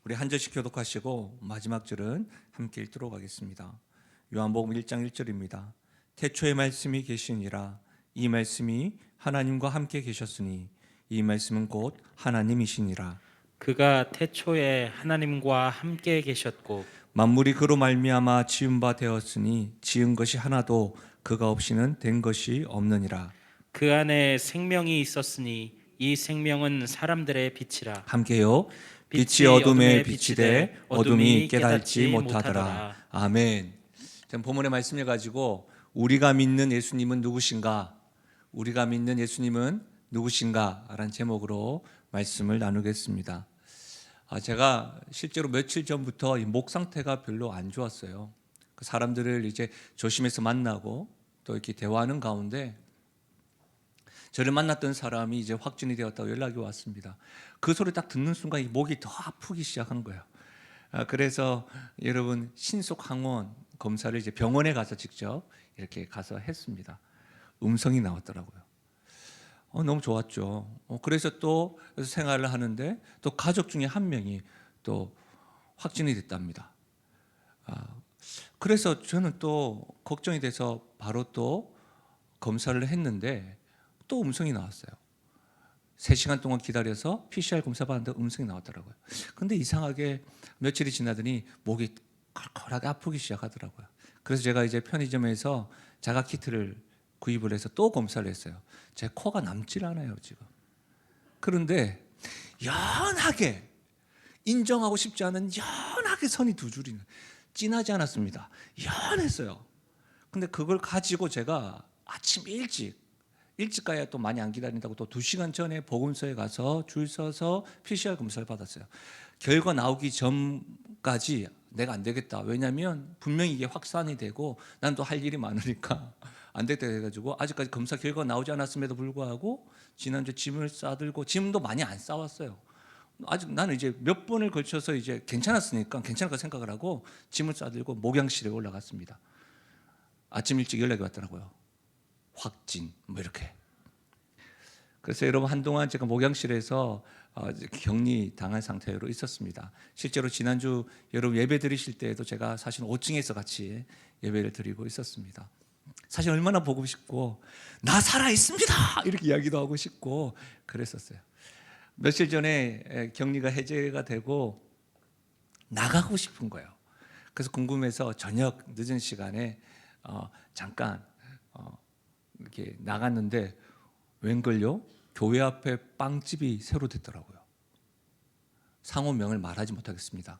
우리 한 절씩 교독하시고 마지막 절은 함께 읽도록 하겠습니다. 요한복음 1장 1절입니다. 태초에 말씀이 계시니라. 이 말씀이 하나님과 함께 계셨으니 이 말씀은 곧 하나님이시니라. 그가 태초에 하나님과 함께 계셨고 만물이 그로 말미암아 지은 바 되었으니 지은 것이 하나도 그가 없이는 된 것이 없느니라. 그 안에 생명이 있었으니 이 생명은 사람들의 빛이라. 함께요. 빛이 어둠에 비치되 어둠이 깨닫지 못하더라. 아멘. 전 본문의 말씀을 가지고 우리가 믿는 예수님은 누구신가? 우리가 믿는 예수님은 누구신가? 라는 제목으로 말씀을 나누겠습니다. 제가 실제로 며칠 전부터 목 상태가 별로 안 좋았어요. 그 사람들을 이제 조심해서 만나고 또 이렇게 대화하는 가운데 저를 만났던 사람이 이제 확진이 되었다고 연락이 왔습니다. 그 소리 딱 듣는 순간 이 목이 더 아프기 시작한 거예요. 그래서 여러분 신속 항원 검사를 이제 병원에 가서 직접 이렇게 가서 했습니다. 음성이 나왔더라고요. 너무 좋았죠. 그래서 또 생활을 하는데 또 가족 중에 한 명이 또 확진이 됐답니다. 그래서 저는 또 걱정이 돼서 바로 또 검사를 했는데 또 음성이 나왔어요. 3시간 동안 기다려서 PCR 검사 받는데 음성이 나왔더라고요. 근데 이상하게 며칠이 지나더니 목이 컬컬하게 아프기 시작하더라고요. 그래서 제가 이제 편의점에서 자가 키트를 구입을 해서 또 검사를 했어요. 제 코가 남질 않아요 지금. 그런데 연하게 인정하고 싶지 않은 연하게 선이 두 줄이 진하지 않았습니다. 연했어요. 근데 그걸 가지고 제가 아침 일찍 가야 또 많이 안 기다린다고 또 2시간 전에 보건소에 가서 줄 서서 PCR 검사를 받았어요. 결과 나오기 전까지 내가 안 되겠다. 왜냐하면 분명히 이게 확산이 되고 난 또 할 일이 많으니까 안 되겠다 해가지고 아직까지 검사 결과 나오지 않았음에도 불구하고 지난주 짐을 싸들고 짐도 많이 안 싸왔어요. 아직 나는 이제 몇 번을 걸쳐서 이제 괜찮았으니까 괜찮을까 생각을 하고 짐을 싸들고 목양실에 올라갔습니다. 아침 일찍 연락이 왔더라고요. 확진 뭐 이렇게. 그래서 여러분 한동안 제가 목양실에서 격리 당한 상태로 있었습니다. 실제로 지난주 여러분 예배 드리실 때에도 제가 사실 5층에서 같이 예배를 드리고 있었습니다. 사실 얼마나 보고 싶고 나 살아 있습니다 이렇게 이야기도 하고 싶고 그랬었어요. 며칠 전에 격리가 해제가 되고 나가고 싶은 거예요. 그래서 궁금해서 저녁 늦은 시간에 잠깐 이렇게 나갔는데 웬걸요? 교회 앞에 빵집이 새로 됐더라고요. 상호명을 말하지 못하겠습니다.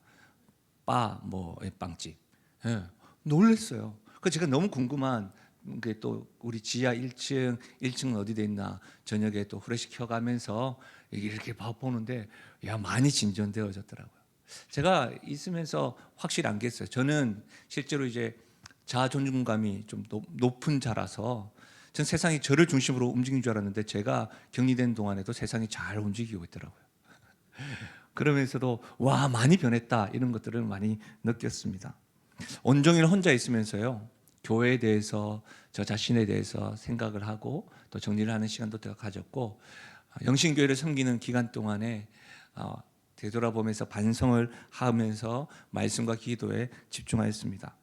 빵집. 예, 놀랐어요. 그 제가 너무 궁금한 게 또 우리 지하 1층은 어디 돼 있나 저녁에 또 후레쉬 켜가면서 이렇게 보는데 많이 진전되어졌더라고요. 제가 있으면서 확실히 안겠어요. 저는 실제로 이제 자아 존중감이 좀 높은 자라서 전 세상이 저를 중심으로 움직이는 줄 알았는데 제가 격리된 동안에도 세상이 잘 움직이고 있더라고요. 그러면서도 와 많이 변했다 이런 것들을 많이 느꼈습니다. 온종일 혼자 있으면서요 교회에 대해서 저 자신에 대해서 생각을 하고 또 정리를 하는 시간도 제가 가졌고 영신교회를 섬기는 기간 동안에 되돌아보면서 반성을 하면서 말씀과 기도에 집중하였습니다.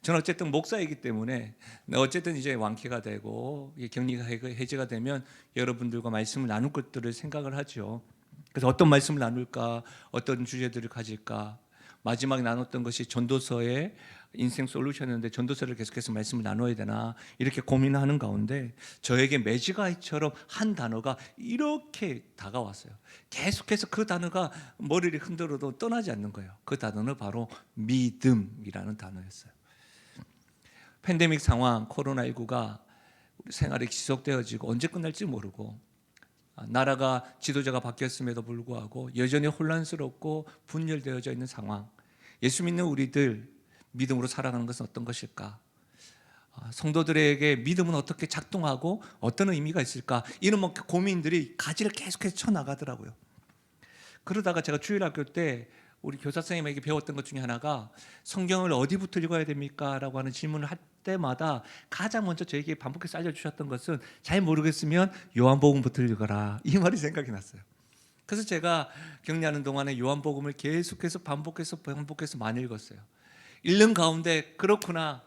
저는 어쨌든 목사이기 때문에 어쨌든 이제 완쾌가 되고 격리가 해제가 되면 여러분들과 말씀을 나눌 것들을 생각을 하죠. 그래서 어떤 말씀을 나눌까, 어떤 주제들을 가질까. 마지막에 나눴던 것이 전도서의 인생 솔루션이었는데 전도서를 계속해서 말씀을 나눠야 되나 이렇게 고민하는 가운데 저에게 매지가이처럼 한 단어가 이렇게 다가왔어요. 계속해서 그 단어가 머리를 흔들어도 떠나지 않는 거예요. 그 단어는 바로 믿음이라는 단어였어요. 팬데믹 상황, 코로나19가 우리 생활에 지속되어지고 언제 끝날지 모르고 나라가 지도자가 바뀌었음에도 불구하고 여전히 혼란스럽고 분열되어져 있는 상황. 예수 믿는 우리들 믿음으로 살아가는 것은 어떤 것일까? 성도들에게 믿음은 어떻게 작동하고 어떤 의미가 있을까? 이런 고민들이 가지를 계속해서 쳐나가더라고요. 그러다가 제가 주일학교 때 우리 교사 선생님에게 배웠던 것 중에 하나가 성경을 어디부터 읽어야 됩니까? 라고 하는 질문을 할 때마다 가장 먼저 저에게 반복해서 알려주셨던 것은 잘 모르겠으면 요한복음부터 읽어라 이 말이 생각이 났어요. 그래서 제가 격리하는 동안에 요한복음을 계속해서 반복해서 많이 읽었어요. 읽는 가운데 그렇구나,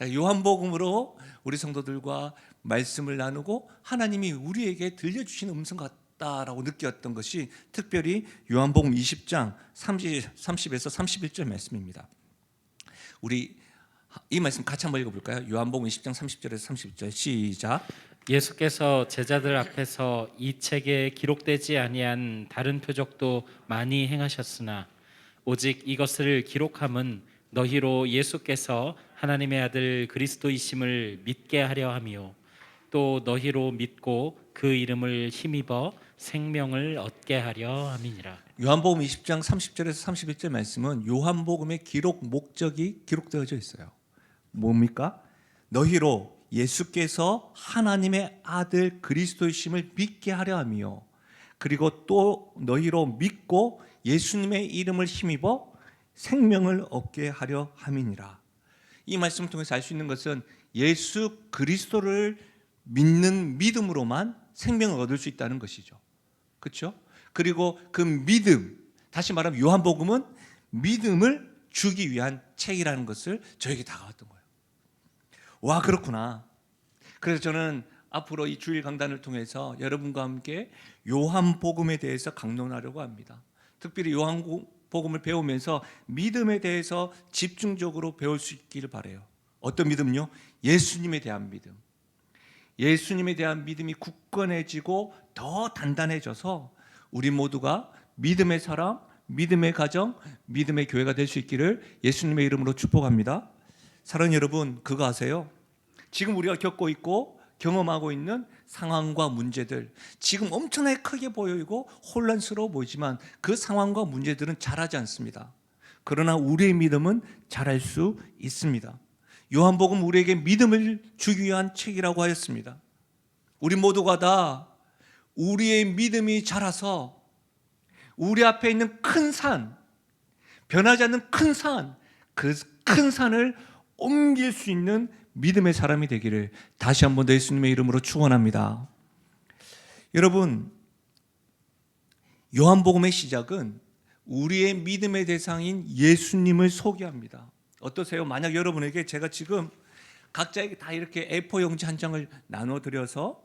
요한복음으로 우리 성도들과 말씀을 나누고 하나님이 우리에게 들려주시는 음성 같다라고 느꼈던 것이 특별히 요한복음 20장 30에서 31절 말씀입니다. 우리 이 말씀 같이 한번 읽어볼까요? 요한복음 20장 30절에서 31절 시작. 예수께서 제자들 앞에서 이 책에 기록되지 아니한 다른 표적도 많이 행하셨으나 오직 이것을 기록함은 너희로 예수께서 하나님의 아들 그리스도이심을 믿게 하려 함이요 또 너희로 믿고 그 이름을 힘입어 생명을 얻게 하려 함이니라. 요한복음 20장 30절에서 31절 말씀은 요한복음의 기록 목적이 기록되어져 있어요. 뭡니까? 너희로 예수께서 하나님의 아들 그리스도이심을 믿게 하려 함이요 그리고 또 너희로 믿고 예수님의 이름을 힘입어 생명을 얻게 하려 함이니라. 이 말씀을 통해서 알 수 있는 것은 예수 그리스도를 믿는 믿음으로만 생명을 얻을 수 있다는 것이죠. 그렇죠? 그리고 그 믿음, 다시 말하면 요한복음은 믿음을 주기 위한 책이라는 것을 저에게 다가왔던 거예요. 와, 그렇구나. 그래서 저는 앞으로 이 주일 강단을 통해서 여러분과 함께 요한복음에 대해서 강론하려고 합니다. 특별히 요한복음을 배우면서 믿음에 대해서 집중적으로 배울 수 있기를 바라요. 어떤 믿음요? 예수님에 대한 믿음. 예수님에 대한 믿음이 굳건해지고 더 단단해져서 우리 모두가 믿음의 사람, 믿음의 가정, 믿음의 교회가 될 수 있기를 예수님의 이름으로 축복합니다. 사랑하는 여러분, 그거 아세요? 지금 우리가 겪고 있고 경험하고 있는 상황과 문제들, 지금 엄청나게 크게 보이고 혼란스러워 보이지만 그 상황과 문제들은 잘하지 않습니다. 그러나 우리의 믿음은 잘할 수 있습니다. 요한복음 우리에게 믿음을 주기 위한 책이라고 하였습니다. 우리 모두가 다 우리의 믿음이 자라서 우리 앞에 있는 큰 산, 변하지 않는 큰 산, 그 큰 산을 옮길 수 있는 믿음의 사람이 되기를 다시 한번 더 예수님의 이름으로 축원합니다. 여러분, 요한복음의 시작은 우리의 믿음의 대상인 예수님을 소개합니다. 어떠세요? 만약 여러분에게 제가 지금 각자에게 다 이렇게 A4 용지 한 장을 나눠드려서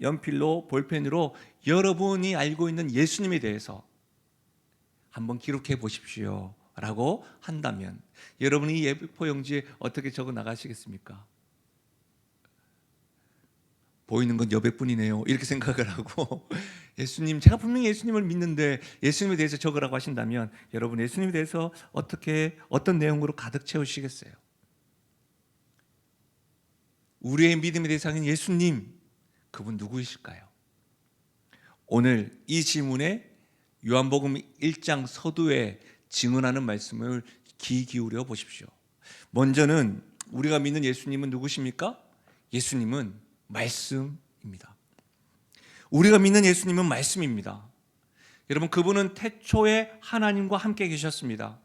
연필로 볼펜으로 여러분이 알고 있는 예수님에 대해서 한번 기록해 보십시오 라고 한다면 여러분이 이 A4 용지에 어떻게 적어 나가시겠습니까? 보이는 건 여백뿐이네요 이렇게 생각을 하고 예수님, 제가 분명히 예수님을 믿는데 예수님에 대해서 적으라고 하신다면 여러분 예수님에 대해서 어떤 내용으로 가득 채우시겠어요? 우리의 믿음의 대상인 예수님, 그분 누구이실까요? 오늘 이 질문에 요한복음 1장 서두에 증언하는 말씀을 귀 기울여 보십시오. 먼저는 우리가 믿는 예수님은 누구십니까? 예수님은 말씀입니다. 우리가 믿는 예수님은 말씀입니다. 여러분, 그분은 태초에 하나님과 함께 계셨습니다.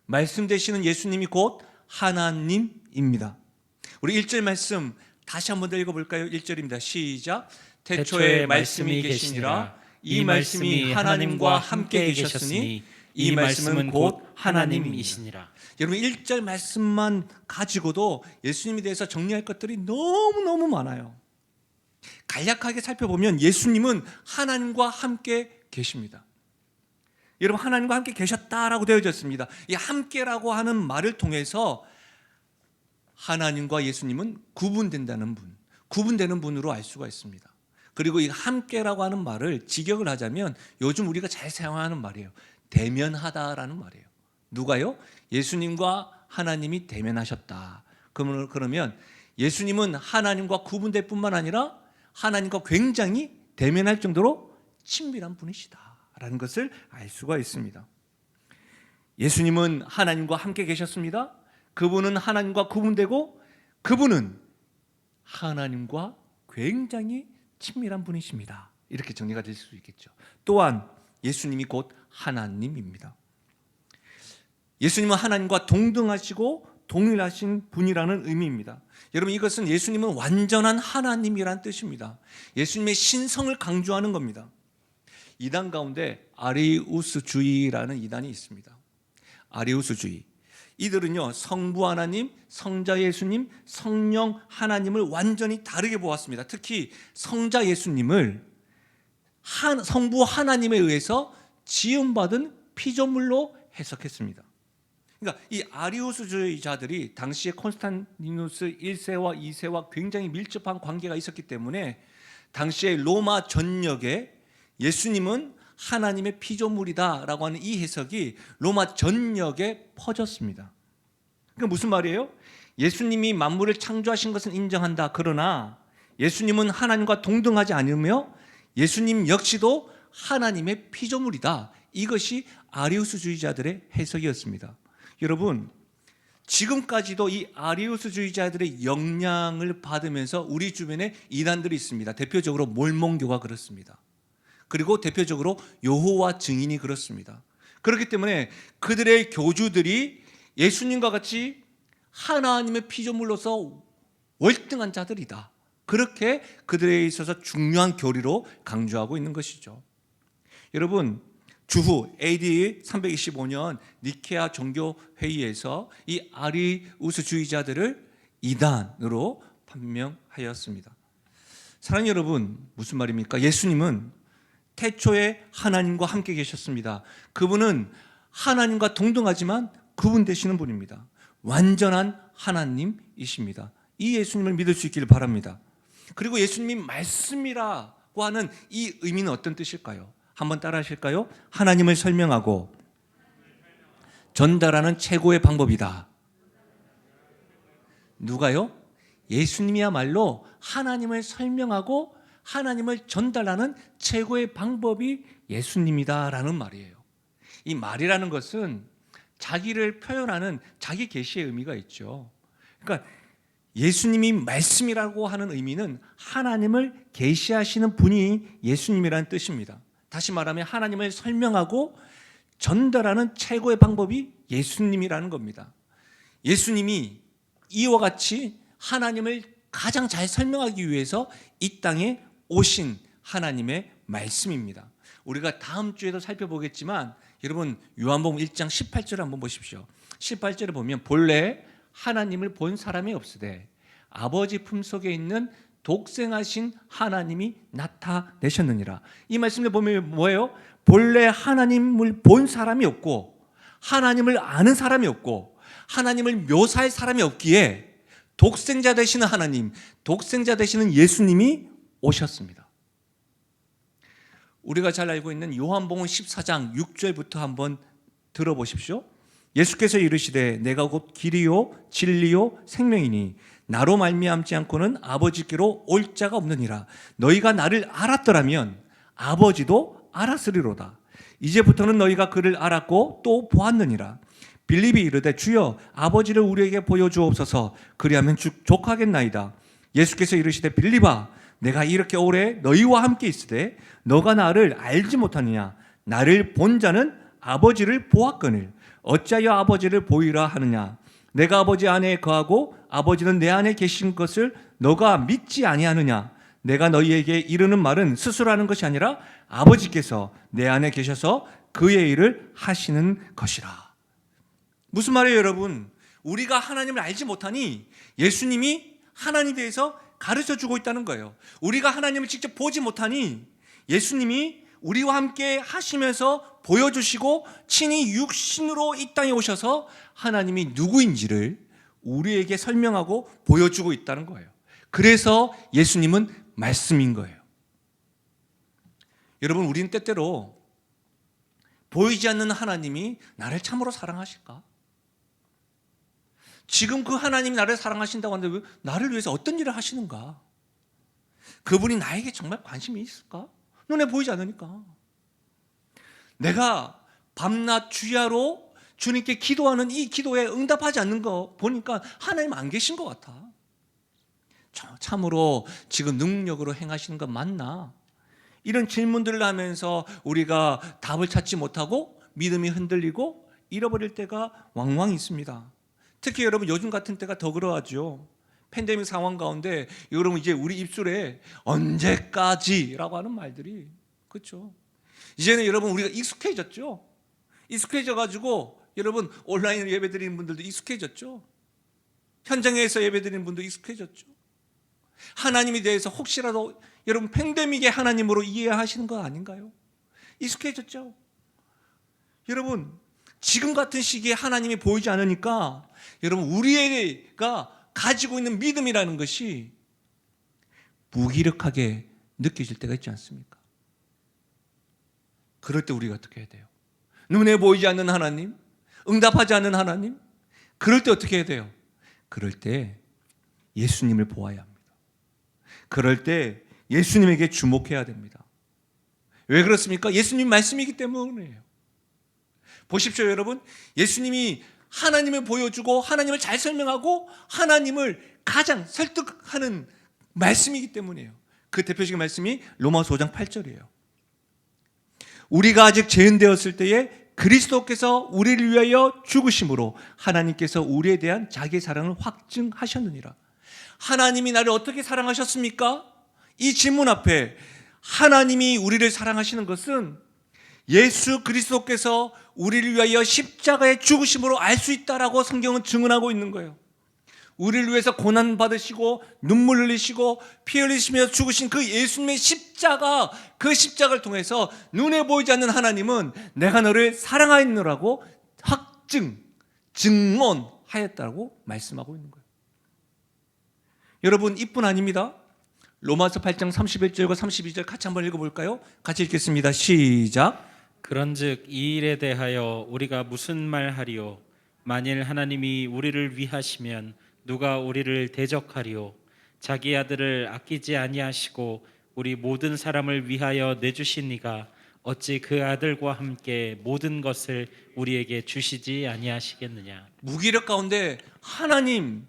말씀 되시는 예수님이 곧 하나님입니다. 우리 1절 말씀 다시 한번 더 읽어볼까요? 1절입니다. 시작. 태초에 말씀이 계시니라. 이 말씀이 하나님과 함께 계셨으니 이 말씀은 곧 하나님이시니라. 여러분, 1절 말씀만 가지고도 예수님에 대해서 정리할 것들이 너무너무 많아요. 간략하게 살펴보면 예수님은 하나님과 함께 계십니다. 여러분, 하나님과 함께 계셨다라고 되어져 있습니다. 이 함께라고 하는 말을 통해서 하나님과 예수님은 구분된다는 분, 구분되는 분으로 알 수가 있습니다. 그리고 이 함께라고 하는 말을 직역을 하자면 요즘 우리가 잘 사용하는 말이에요. 대면하다라는 말이에요. 누가요? 예수님과 하나님이 대면하셨다. 그러면 예수님은 하나님과 구분될 뿐만 아니라 하나님과 굉장히 대면할 정도로 친밀한 분이시다라는 것을 알 수가 있습니다. 예수님은 하나님과 함께 계셨습니다. 그분은 하나님과 구분되고 그분은 하나님과 굉장히 친밀한 분이십니다. 이렇게 정리가 될 수 있겠죠. 또한 예수님이 곧 하나님입니다. 예수님은 하나님과 동등하시고 동일하신 분이라는 의미입니다. 여러분, 이것은 예수님은 완전한 하나님이란 뜻입니다. 예수님의 신성을 강조하는 겁니다. 이단 가운데 아리우스주의라는 이단이 있습니다. 아리우스주의. 이들은요, 성부 하나님, 성자 예수님, 성령 하나님을 완전히 다르게 보았습니다. 특히 성자 예수님을 성부 하나님에 의해서 지음받은 피조물로 해석했습니다. 그러니까 이 아리우스주의자들이 당시에 콘스탄티누스 1세와 2세와 굉장히 밀접한 관계가 있었기 때문에 당시에 로마 전역에 예수님은 하나님의 피조물이다라고 하는 이 해석이 로마 전역에 퍼졌습니다. 그러니까 무슨 말이에요? 예수님이 만물을 창조하신 것은 인정한다. 그러나 예수님은 하나님과 동등하지 않으며 예수님 역시도 하나님의 피조물이다. 이것이 아리우스주의자들의 해석이었습니다. 여러분, 지금까지도 이 아리우스주의자들의 영향을 받으면서 우리 주변에 이단들이 있습니다. 대표적으로 몰몬교가 그렇습니다. 그리고 대표적으로 여호와 증인이 그렇습니다. 그렇기 때문에 그들의 교주들이 예수님과 같이 하나님의 피조물로서 월등한 자들이다. 그렇게 그들에 있어서 중요한 교리로 강조하고 있는 것이죠. 여러분, 주후 AD 325년 니케아 종교회의에서 이 아리우스주의자들을 이단으로 판명하였습니다. 사랑하는 여러분, 무슨 말입니까? 예수님은 태초에 하나님과 함께 계셨습니다. 그분은 하나님과 동등하지만 그분 되시는 분입니다. 완전한 하나님이십니다. 이 예수님을 믿을 수 있기를 바랍니다. 그리고 예수님이 말씀이라고 하는 이 의미는 어떤 뜻일까요? 한번 따라 하실까요? 하나님을 설명하고 전달하는 최고의 방법이다. 누가요? 예수님이야말로 하나님을 설명하고 하나님을 전달하는 최고의 방법이 예수님이다라는 말이에요. 이 말이라는 것은 자기를 표현하는 자기 계시의 의미가 있죠. 그러니까 예수님이 말씀이라고 하는 의미는 하나님을 계시하시는 분이 예수님이라는 뜻입니다. 다시 말하면 하나님을 설명하고 전달하는 최고의 방법이 예수님이라는 겁니다. 예수님이 이와 같이 하나님을 가장 잘 설명하기 위해서 이 땅에 오신 하나님의 말씀입니다. 우리가 다음 주에도 살펴보겠지만 여러분 요한복음 1장 18절을 한번 보십시오. 18절을 보면 본래 하나님을 본 사람이 없으되 아버지 품속에 있는 독생하신 하나님이 나타내셨느니라. 이 말씀을 보면 뭐예요? 본래 하나님을 본 사람이 없고 하나님을 아는 사람이 없고 하나님을 묘사할 사람이 없기에 독생자 되시는 하나님, 독생자 되시는 예수님이 오셨습니다. 우리가 잘 알고 있는 요한복음 14장 6절부터 한번 들어보십시오. 예수께서 이르시되 내가 곧 길이요 진리요 생명이니 나로 말미암지 않고는 아버지께로 올 자가 없느니라. 너희가 나를 알았더라면 아버지도 알았으리로다. 이제부터는 너희가 그를 알았고 또 보았느니라. 빌립이 이르되 주여 아버지를 우리에게 보여주옵소서. 그리하면 족하겠나이다. 예수께서 이르시되 빌립아 내가 이렇게 오래 너희와 함께 있으되 너가 나를 알지 못하느냐. 나를 본 자는 아버지를 보았거늘 어찌하여 아버지를 보이라 하느냐. 내가 아버지 안에 거하고 아버지는 내 안에 계신 것을 너가 믿지 아니하느냐. 내가 너희에게 이르는 말은 스스로 하는 것이 아니라 아버지께서 내 안에 계셔서 그의 일을 하시는 것이라. 무슨 말이에요, 여러분? 우리가 하나님을 알지 못하니 예수님이 하나님에 대해서 가르쳐주고 있다는 거예요. 우리가 하나님을 직접 보지 못하니 예수님이 우리와 함께 하시면서 보여주시고 친히 육신으로 이 땅에 오셔서 하나님이 누구인지를 우리에게 설명하고 보여주고 있다는 거예요. 그래서 예수님은 말씀인 거예요. 여러분, 우리는 때때로 보이지 않는 하나님이 나를 참으로 사랑하실까? 지금 그 하나님이 나를 사랑하신다고 하는데 왜 나를 위해서 어떤 일을 하시는가? 그분이 나에게 정말 관심이 있을까? 눈에 보이지 않으니까. 내가 밤낮 주야로 주님께 기도하는 이 기도에 응답하지 않는 거 보니까 하나님 안 계신 것 같아. 참으로 지금 능력으로 행하시는 건 맞나? 이런 질문들을 하면서 우리가 답을 찾지 못하고 믿음이 흔들리고 잃어버릴 때가 왕왕 있습니다. 특히 여러분 요즘 같은 때가 더 그러하죠. 팬데믹 상황 가운데 여러분 이제 우리 입술에 언제까지라고 하는 말들이 그렇죠. 이제는 여러분 우리가 익숙해졌죠. 익숙해져가지고 여러분 온라인으로 예배드리는 분들도 익숙해졌죠. 현장에서 예배드리는 분도 익숙해졌죠. 하나님에 대해서 혹시라도 여러분 팬데믹의 하나님으로 이해하시는 거 아닌가요? 익숙해졌죠. 여러분 지금 같은 시기에 하나님이 보이지 않으니까 여러분 우리가 가지고 있는 믿음이라는 것이 무기력하게 느껴질 때가 있지 않습니까? 그럴 때 우리가 어떻게 해야 돼요? 눈에 보이지 않는 하나님, 응답하지 않는 하나님, 그럴 때 어떻게 해야 돼요? 그럴 때 예수님을 보아야 합니다. 그럴 때 예수님에게 주목해야 됩니다. 왜 그렇습니까? 예수님 말씀이기 때문이에요. 보십시오 여러분, 예수님이 하나님을 보여주고 하나님을 잘 설명하고 하나님을 가장 설득하는 말씀이기 때문이에요. 그 대표적인 말씀이 로마서 5장 8절이에요. 우리가 아직 죄인 되었을 때에 그리스도께서 우리를 위하여 죽으심으로 하나님께서 우리에 대한 자기의 사랑을 확증하셨느니라. 하나님이 나를 어떻게 사랑하셨습니까? 이 질문 앞에 하나님이 우리를 사랑하시는 것은 예수 그리스도께서 우리를 위하여 십자가에 죽으심으로 알 수 있다라고 성경은 증언하고 있는 거예요. 우리를 위해서 고난 받으시고 눈물 흘리시고 피 흘리시며 죽으신 그 예수님의 십자가, 그 십자가를 통해서 눈에 보이지 않는 하나님은 내가 너를 사랑하였노라고 증언하였다고 말씀하고 있는 거예요. 여러분 이뿐 아닙니다. 로마서 8장 31절과 32절 같이 한번 읽어볼까요? 같이 읽겠습니다. 시작. 그런즉 이 일에 대하여 우리가 무슨 말하리요? 만일 하나님이 우리를 위하시면 누가 우리를 대적하리요? 자기 아들을 아끼지 아니하시고 우리 모든 사람을 위하여 내주신 이가 어찌 그 아들과 함께 모든 것을 우리에게 주시지 아니하시겠느냐? 무기력 가운데 하나님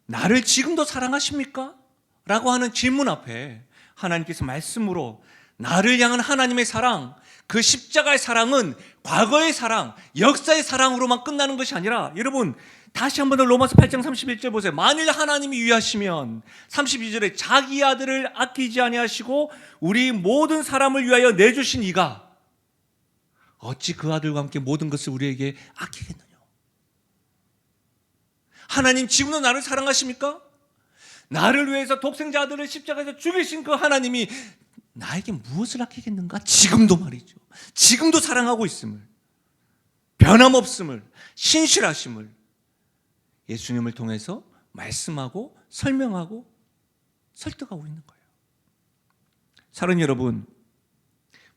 나를 지금도 사랑하십니까? 라고 하는 질문 앞에 하나님께서 말씀으로 나를 향한 하나님의 사랑, 그 십자가의 사랑은 과거의 사랑, 역사의 사랑으로만 끝나는 것이 아니라, 여러분 다시 한번 더 로마서 8장 31절 보세요. 만일 하나님이 위하시면 32절에 자기 아들을 아끼지 아니하시고 우리 모든 사람을 위하여 내주신 이가 어찌 그 아들과 함께 모든 것을 우리에게 아끼겠느냐? 하나님 지금도 나를 사랑하십니까? 나를 위해서 독생자 아들을 십자가에서 죽이신 그 하나님이 나에게 무엇을 아끼겠는가? 지금도 말이죠. 지금도 사랑하고 있음을, 변함없음을, 신실하심을 예수님을 통해서 말씀하고 설명하고 설득하고 있는 거예요. 사랑하는 여러분,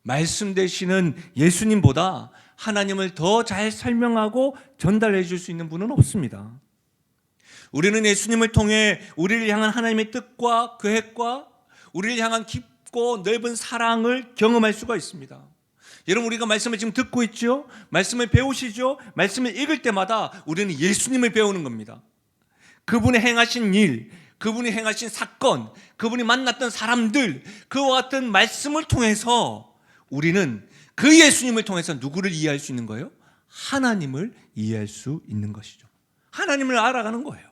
말씀 되시는 예수님보다 하나님을 더 잘 설명하고 전달해 줄 수 있는 분은 없습니다. 우리는 예수님을 통해 우리를 향한 하나님의 뜻과 계획과 우리를 향한 깊고 넓은 사랑을 경험할 수가 있습니다. 여러분 우리가 말씀을 지금 듣고 있죠? 말씀을 배우시죠? 말씀을 읽을 때마다 우리는 예수님을 배우는 겁니다. 그분이 행하신 일, 그분이 행하신 사건, 그분이 만났던 사람들, 그와 같은 말씀을 통해서 우리는 그 예수님을 통해서 누구를 이해할 수 있는 거예요? 하나님을 이해할 수 있는 것이죠. 하나님을 알아가는 거예요.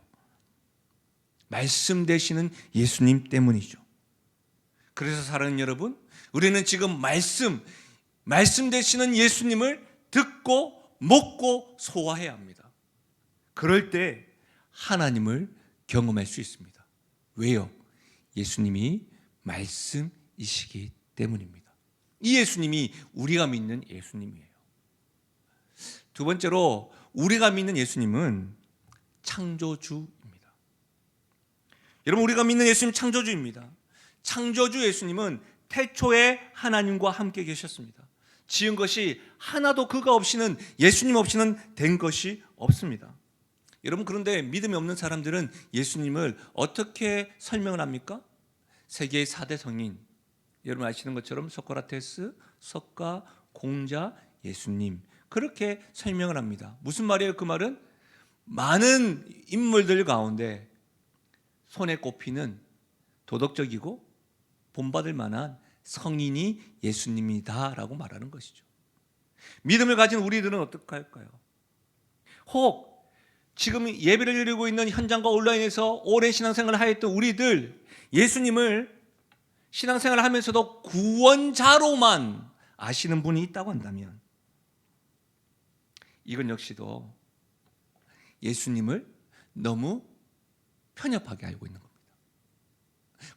말씀 되시는 예수님 때문이죠. 그래서 사랑하는 여러분, 우리는 지금 말씀 되시는 예수님을 듣고 먹고 소화해야 합니다. 그럴 때 하나님을 경험할 수 있습니다. 왜요? 예수님이 말씀이시기 때문입니다. 이 예수님이 우리가 믿는 예수님이에요. 두 번째로 우리가 믿는 예수님은 창조주입니다. 여러분 우리가 믿는 예수님 창조주입니다. 창조주 예수님은 태초에 하나님과 함께 계셨습니다. 지은 것이 하나도 그가 없이는, 예수님 없이는 된 것이 없습니다. 여러분 그런데 믿음이 없는 사람들은 예수님을 어떻게 설명을 합니까? 세계의 4대 성인, 여러분 아시는 것처럼 소크라테스, 석가, 공자, 예수님, 그렇게 설명을 합니다. 무슨 말이에요? 그 말은 많은 인물들 가운데 손에 꼽히는 도덕적이고 본받을 만한 성인이 예수님이다라고 말하는 것이죠. 믿음을 가진 우리들은 어떻게 할까요? 혹 지금 예배를 드리고 있는 현장과 온라인에서 오랜 신앙생활을 하였던 우리들, 예수님을 신앙생활을 하면서도 구원자로만 아시는 분이 있다고 한다면 이건 역시도 예수님을 너무 편협하게 알고 있는 겁니다.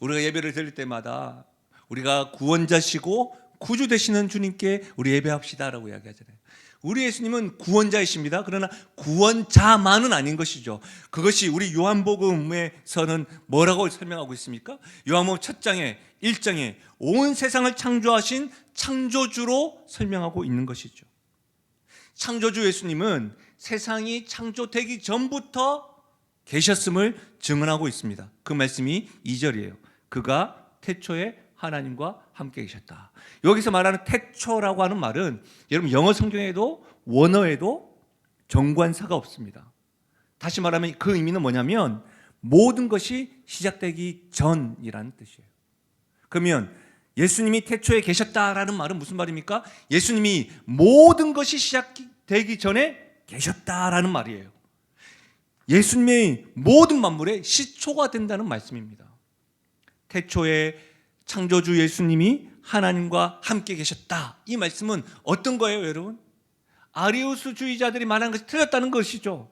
우리가 예배를 드릴 때마다 우리가 구원자시고 구주 되시는 주님께 우리 예배합시다라고 이야기하잖아요. 우리 예수님은 구원자이십니다. 그러나 구원자만은 아닌 것이죠. 그것이 우리 요한복음에서는 뭐라고 설명하고 있습니까? 요한복음 첫 장에 1장에 온 세상을 창조하신 창조주로 설명하고 있는 것이죠. 창조주 예수님은 세상이 창조되기 전부터 계셨음을 증언하고 있습니다. 그 말씀이 2절이에요. 그가 태초에 하나님과 함께 계셨다. 여기서 말하는 태초라고 하는 말은 여러분 영어 성경에도 원어에도 정관사가 없습니다. 다시 말하면 그 의미는 뭐냐면 모든 것이 시작되기 전이라는 뜻이에요. 그러면 예수님이 태초에 계셨다라는 말은 무슨 말입니까? 예수님이 모든 것이 시작되기 전에 계셨다라는 말이에요. 예수님의 모든 만물의 시초가 된다는 말씀입니다. 태초에 창조주 예수님이 하나님과 함께 계셨다. 이 말씀은 어떤 거예요, 여러분? 아리우스주의자들이 말하는 것이 틀렸다는 것이죠.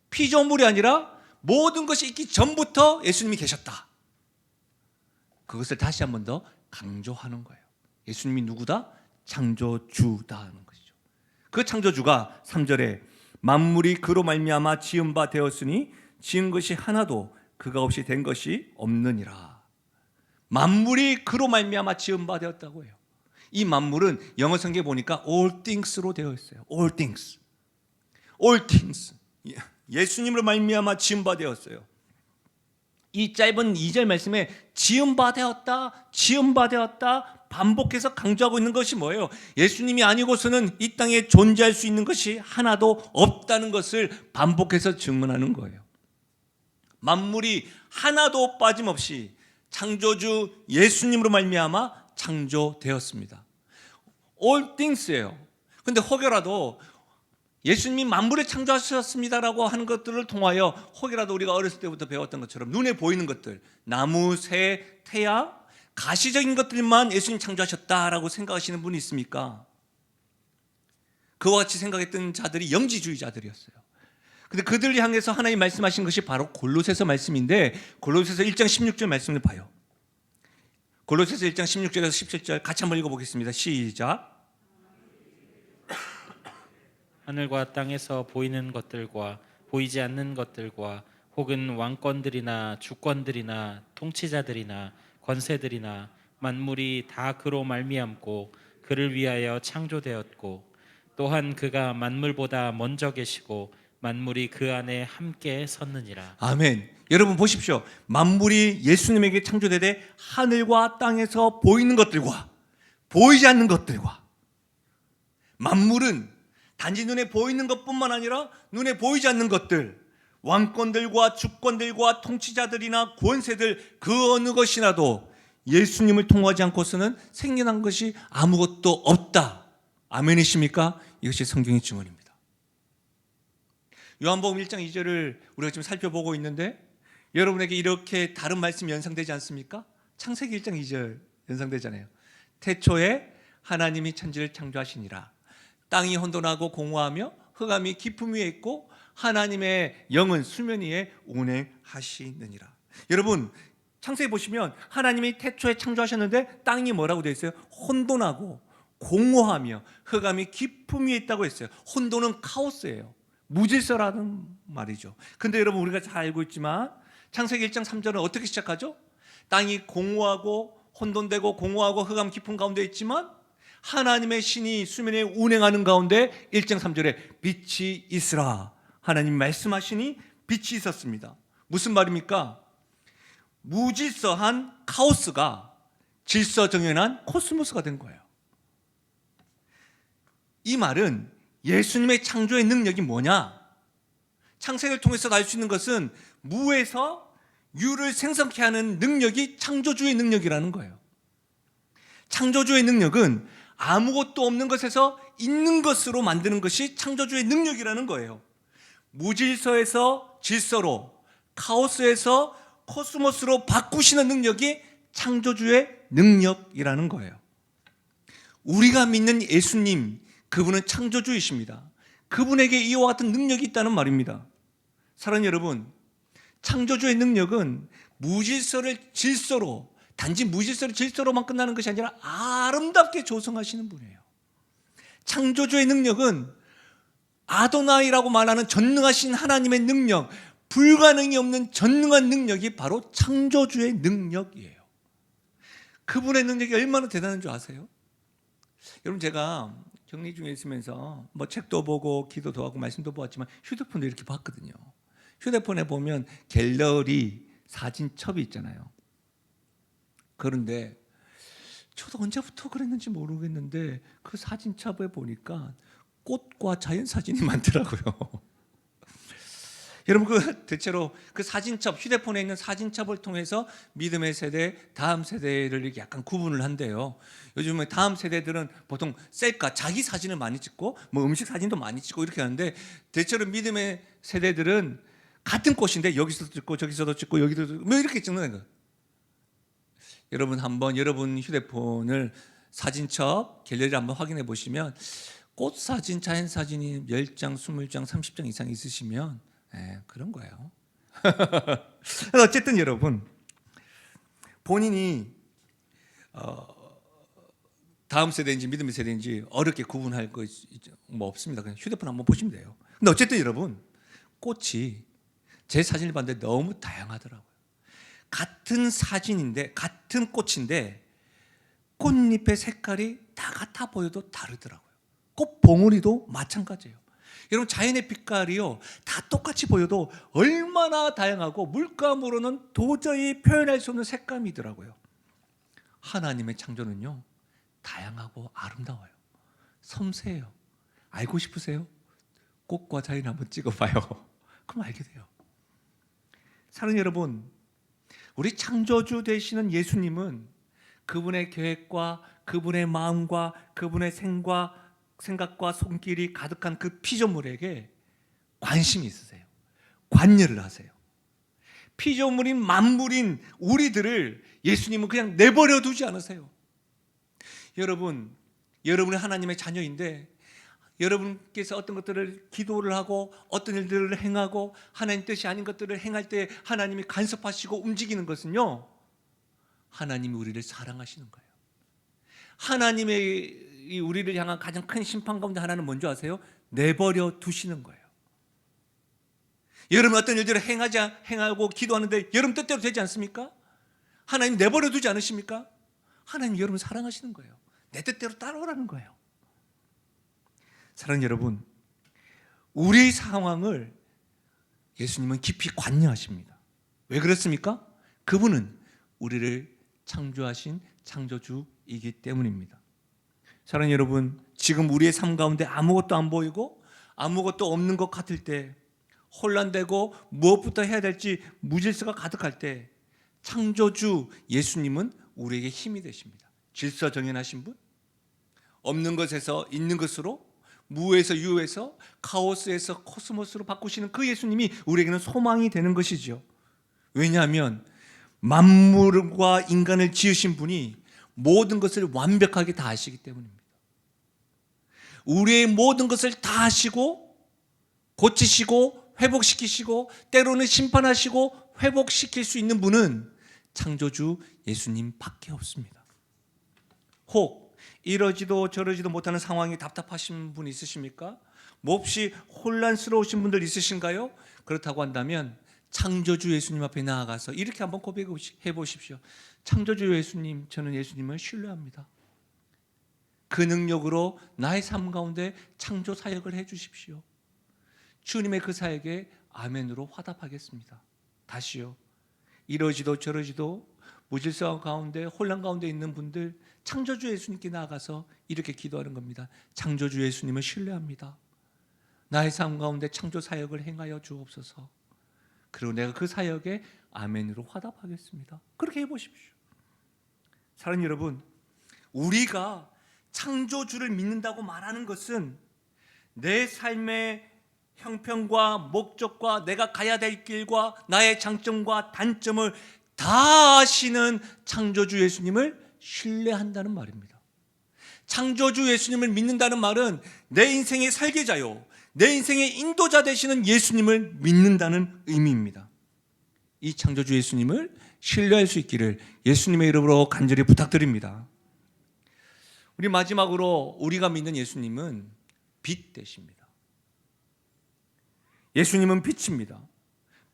피조물이 아니라 모든 것이 있기 전부터 예수님이 계셨다. 그것을 다시 한 번 더 강조하는 거예요. 예수님이 누구다? 창조주다 하는 것이죠. 그 창조주가 3절에 만물이 그로 말미암아 지은 바 되었으니 지은 것이 하나도 그가 없이 된 것이 없느니라. 만물이 그로 말미암아 지은 바 되었다고 해요. 이 만물은 영어 성경에 보니까 all things로 되어 있어요. all things. all things. 예수님으로 말미암아 지은 바 되었어요. 이 짧은 2절 말씀에 지은 바 되었다, 지은 바 되었다 반복해서 강조하고 있는 것이 뭐예요? 예수님이 아니고서는 이 땅에 존재할 수 있는 것이 하나도 없다는 것을 반복해서 증언하는 거예요. 만물이 하나도 빠짐없이 창조주 예수님으로 말미암아 창조되었습니다. all things예요. 근데 혹여라도 예수님이 만물을 창조하셨습니다라고 하는 것들을 통하여 혹여라도 우리가 어렸을 때부터 배웠던 것처럼 눈에 보이는 것들, 나무, 새, 태양, 가시적인 것들만 예수님 창조하셨다라고 생각하시는 분이 있습니까? 그와 같이 생각했던 자들이 영지주의자들이었어요. 근데 그들을 향해서 하나님 말씀하신 것이 바로 골로새서 말씀인데 골로새서 1장 16절 말씀을 봐요. 골로새서 1장 16절에서 17절 같이 한번 읽어보겠습니다. 시작. 하늘과 땅에서 보이는 것들과 보이지 않는 것들과 혹은 왕권들이나 주권들이나 통치자들이나 권세들이나 만물이 다 그로 말미암고 그를 위하여 창조되었고 또한 그가 만물보다 먼저 계시고 만물이 그 안에 함께 섰느니라. 아멘. 여러분 보십시오. 만물이 예수님에게 창조되되 하늘과 땅에서 보이는 것들과 보이지 않는 것들과 만물은 단지 눈에 보이는 것뿐만 아니라 눈에 보이지 않는 것들, 왕권들과 주권들과 통치자들이나 권세들 그 어느 것이라도 예수님을 통하지 않고서는 생겨난 것이 아무것도 없다. 아멘이십니까? 이것이 성경의 증언입니다. 요한복음 1장 2절을 우리가 지금 살펴보고 있는데 여러분에게 이렇게 다른 말씀이 연상되지 않습니까? 창세기 1장 2절 연상되잖아요. 태초에 하나님이 천지를 창조하시니라. 땅이 혼돈하고 공허하며 흑암이 깊음 위에 있고 하나님의 영은 수면 위에 운행하시느니라. 여러분 창세기 보시면 하나님이 태초에 창조하셨는데 땅이 뭐라고 되어 있어요? 혼돈하고 공허하며 흑암이 깊음 위에 있다고 했어요. 혼돈은 카오스예요. 무질서라는 말이죠. 근데 여러분 우리가 잘 알고 있지만 창세기 1장 3절은 어떻게 시작하죠? 땅이 공허하고 혼돈되고 공허하고 흑암 깊은 가운데 있지만 하나님의 신이 수면에 운행하는 가운데 1장 3절에 빛이 있으라. 하나님 말씀하시니 빛이 있었습니다. 무슨 말입니까? 무질서한 카오스가 질서정연한 코스모스가 된 거예요. 이 말은 예수님의 창조의 능력이 뭐냐? 창세기를 통해서 알 수 있는 것은 무에서 유를 생성케 하는 능력이 창조주의 능력이라는 거예요. 창조주의 능력은 아무것도 없는 것에서 있는 것으로 만드는 것이 창조주의 능력이라는 거예요. 무질서에서 질서로, 카오스에서 코스모스로 바꾸시는 능력이 창조주의 능력이라는 거예요. 우리가 믿는 예수님, 그분은 창조주이십니다. 그분에게 이와 같은 능력이 있다는 말입니다. 사랑하는 여러분, 창조주의 능력은 무질서를 질서로, 단지 무질서를 질서로만 끝나는 것이 아니라 아름답게 조성하시는 분이에요. 창조주의 능력은 아도나이라고 말하는 전능하신 하나님의 능력, 불가능이 없는 전능한 능력이 바로 창조주의 능력이에요. 그분의 능력이 얼마나 대단한 줄 아세요? 여러분, 제가 격리 중에 있으면서 뭐 책도 보고 기도도 하고 말씀도 보았지만 휴대폰도 이렇게 봤거든요. 휴대폰에 보면 갤러리 사진첩이 있잖아요. 그런데 저도 언제부터 그랬는지 모르겠는데 그 사진첩에 보니까 꽃과 자연 사진이 많더라고요. 여러분, 대체로 그 사진첩, 휴대폰에 있는 사진첩을 통해서 믿음의 세대, 다음 세대를 이렇게 약간 구분을 한대요. 요즘에 다음 세대들은 보통 셀카, 자기 사진을 많이 찍고 뭐 음식 사진도 많이 찍고 이렇게 하는데, 대체로 믿음의 세대들은 같은 꽃인데 여기서도 찍고 저기서도 찍고 여기도 찍고 뭐 이렇게 찍는 거예요. 여러분, 한번 여러분 휴대폰을 사진첩 갤러리를 한번 확인해 보시면 꽃 사진, 자연 사진이 10장, 20장, 30장 이상 있으시면 그런 거예요. 어쨌든 여러분, 본인이 다음 세대인지 믿음의 세대인지 어렵게 구분할 거 뭐 없습니다. 그냥 휴대폰 한번 보시면 돼요. 근데 어쨌든 여러분, 꽃이 제 사진을 봤는데 너무 다양하더라고요. 같은 사진인데, 같은 꽃인데 꽃잎의 색깔이 다 같아 보여도 다르더라고요. 꽃 봉우리도 마찬가지예요. 여러분, 자연의 빛깔이요, 다 똑같이 보여도 얼마나 다양하고 물감으로는 도저히 표현할 수 없는 색감이더라고요. 하나님의 창조는요, 다양하고 아름다워요. 섬세해요. 알고 싶으세요? 꽃과 자연 한번 찍어봐요. 그럼 알게 돼요. 사랑하는 여러분, 우리 창조주 되시는 예수님은 그분의 계획과 그분의 마음과 그분의 생각과 손길이 가득한 그 피조물에게 관심이 있으세요. 관여를 하세요. 피조물인 만물인 우리들을 예수님은 그냥 내버려 두지 않으세요. 여러분, 여러분은 하나님의 자녀인데 여러분께서 어떤 것들을 기도를 하고 어떤 일들을 행하고 하나님 뜻이 아닌 것들을 행할 때 하나님이 간섭하시고 움직이는 것은요, 하나님이 우리를 사랑하시는 거예요. 하나님의 우리를 향한 가장 큰 심판 가운데 하나는 뭔지 아세요? 내버려 두시는 거예요. 여러분, 어떤 일들을 행하고 기도하는데 여러분 뜻대로 되지 않습니까? 하나님 내버려 두지 않으십니까? 하나님 여러분 사랑하시는 거예요. 내 뜻대로 따라오라는 거예요. 사랑하는 여러분, 우리의 상황을 예수님은 깊이 관여하십니다. 왜 그렇습니까? 그분은 우리를 창조하신 창조주이기 때문입니다. 사랑하는 여러분, 지금 우리의 삶 가운데 아무것도 안 보이고 아무것도 없는 것 같을 때, 혼란되고 무엇부터 해야 될지 무질서가 가득할 때, 창조주 예수님은 우리에게 힘이 되십니다. 질서 정연하신 분, 없는 것에서 있는 것으로, 무에서 유에서, 카오스에서 코스모스로 바꾸시는 그 예수님이 우리에게는 소망이 되는 것이죠. 왜냐하면 만물과 인간을 지으신 분이 모든 것을 완벽하게 다 아시기 때문입니다. 우리의 모든 것을 다 아시고 고치시고 회복시키시고 때로는 심판하시고 회복시킬 수 있는 분은 창조주 예수님밖에 없습니다. 혹 이러지도 저러지도 못하는 상황이 답답하신 분 있으십니까? 몹시 혼란스러우신 분들 있으신가요? 그렇다고 한다면 창조주 예수님 앞에 나아가서 이렇게 한번 고백해 보십시오. 창조주 예수님, 저는 예수님을 신뢰합니다. 그 능력으로 나의 삶 가운데 창조 사역을 해 주십시오. 주님의 그 사역에 아멘으로 화답하겠습니다. 다시요, 이러지도 저러지도 무질서 가운데 혼란 가운데 있는 분들, 창조주 예수님께 나아가서 이렇게 기도하는 겁니다. 창조주 예수님을 신뢰합니다. 나의 삶 가운데 창조 사역을 행하여 주옵소서. 그리고 내가 그 사역에 아멘으로 화답하겠습니다. 그렇게 해보십시오. 사랑하는 여러분, 우리가 창조주를 믿는다고 말하는 것은 내 삶의 형편과 목적과 내가 가야 될 길과 나의 장점과 단점을 다 아시는 창조주 예수님을 신뢰한다는 말입니다. 창조주 예수님을 믿는다는 말은 내 인생의 설계자요, 내 인생의 인도자 되시는 예수님을 믿는다는 의미입니다. 이 창조주 예수님을 신뢰할 수 있기를 예수님의 이름으로 간절히 부탁드립니다. 우리 마지막으로 우리가 믿는 예수님은 빛 되십니다. 예수님은 빛입니다.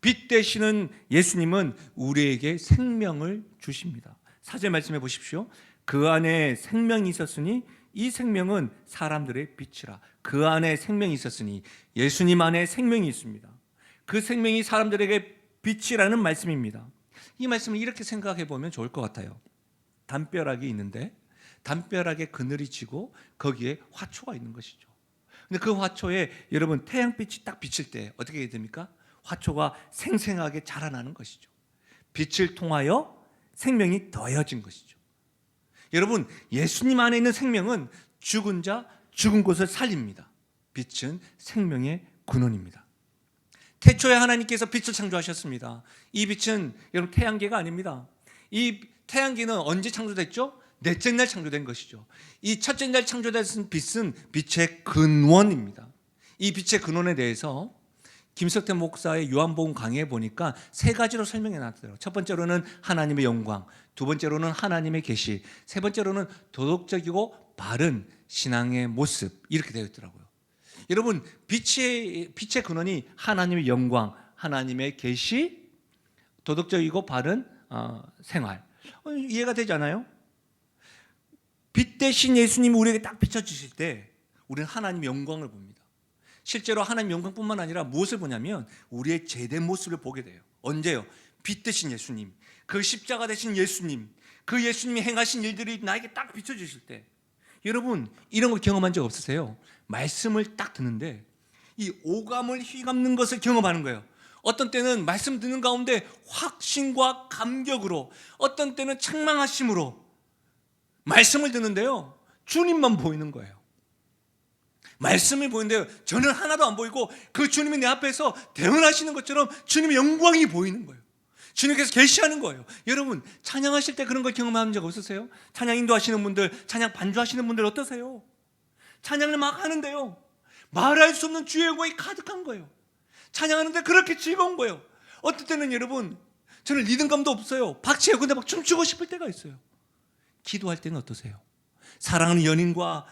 빛 되시는 예수님은 우리에게 생명을 주십니다. 4절 말씀해 보십시오. 그 안에 생명이 있었으니 이 생명은 사람들의 빛이라. 그 안에 생명이 있었으니 예수님 안에 생명이 있습니다. 그 생명이 사람들에게 빛이라는 말씀입니다. 이 말씀을 이렇게 생각해 보면 좋을 것 같아요. 담벼락이 있는데 담벼락에 그늘이 지고 거기에 화초가 있는 것이죠. 근데 그 화초에 여러분 태양빛이 딱 비칠 때 어떻게 됩니까? 화초가 생생하게 자라나는 것이죠. 빛을 통하여 생명이 더해진 것이죠. 여러분, 예수님 안에 있는 생명은 죽은 자, 죽은 곳을 살립니다. 빛은 생명의 근원입니다. 태초에 하나님께서 빛을 창조하셨습니다. 이 빛은 여러분 태양계가 아닙니다. 이 태양계는 언제 창조됐죠? 넷째 날 창조된 것이죠. 이 첫째 날 창조된 빛은 빛의 근원입니다. 이 빛의 근원에 대해서 김석태 목사의 요한복음 강의에 보니까 세 가지로 설명해 놨어요. 첫 번째로는 하나님의 영광, 두 번째로는 하나님의 계시, 세 번째로는 도덕적이고 바른 신앙의 모습, 이렇게 되어 있더라고요. 여러분, 빛의 근원이 하나님의 영광, 하나님의 계시, 도덕적이고 바른 생활. 이해가 되지 않아요? 빛 대신 예수님이 우리에게 딱 비춰주실 때 우리는 하나님의 영광을 봅니다. 실제로 하나님의 영광뿐만 아니라 무엇을 보냐면 우리의 제된 모습을 보게 돼요. 언제요? 빛 대신 예수님, 그 십자가 대신 예수님, 그 예수님이 행하신 일들이 나에게 딱 비춰주실 때, 여러분 이런 거 경험한 적 없으세요? 말씀을 딱 듣는데 이 오감을 휘감는 것을 경험하는 거예요. 어떤 때는 말씀 듣는 가운데 확신과 감격으로, 어떤 때는 책망하심으로 말씀을 듣는데요, 주님만 보이는 거예요. 말씀이 보이는데요, 저는 하나도 안 보이고 그 주님이 내 앞에서 대언하시는 것처럼 주님의 영광이 보이는 거예요. 주님께서 계시하는 거예요. 여러분, 찬양하실 때 그런 걸 경험한 적 없으세요? 찬양 인도하시는 분들, 찬양 반주하시는 분들 어떠세요? 찬양을 막 하는데요, 말할 수 없는 주의 영광이 가득한 거예요. 찬양하는데 그렇게 즐거운 거예요. 어떨 때는 여러분, 저는 리듬감도 없어요. 박치해요. 근데 막 춤추고 싶을 때가 있어요. 기도할 때는 어떠세요? 사랑하는 연인과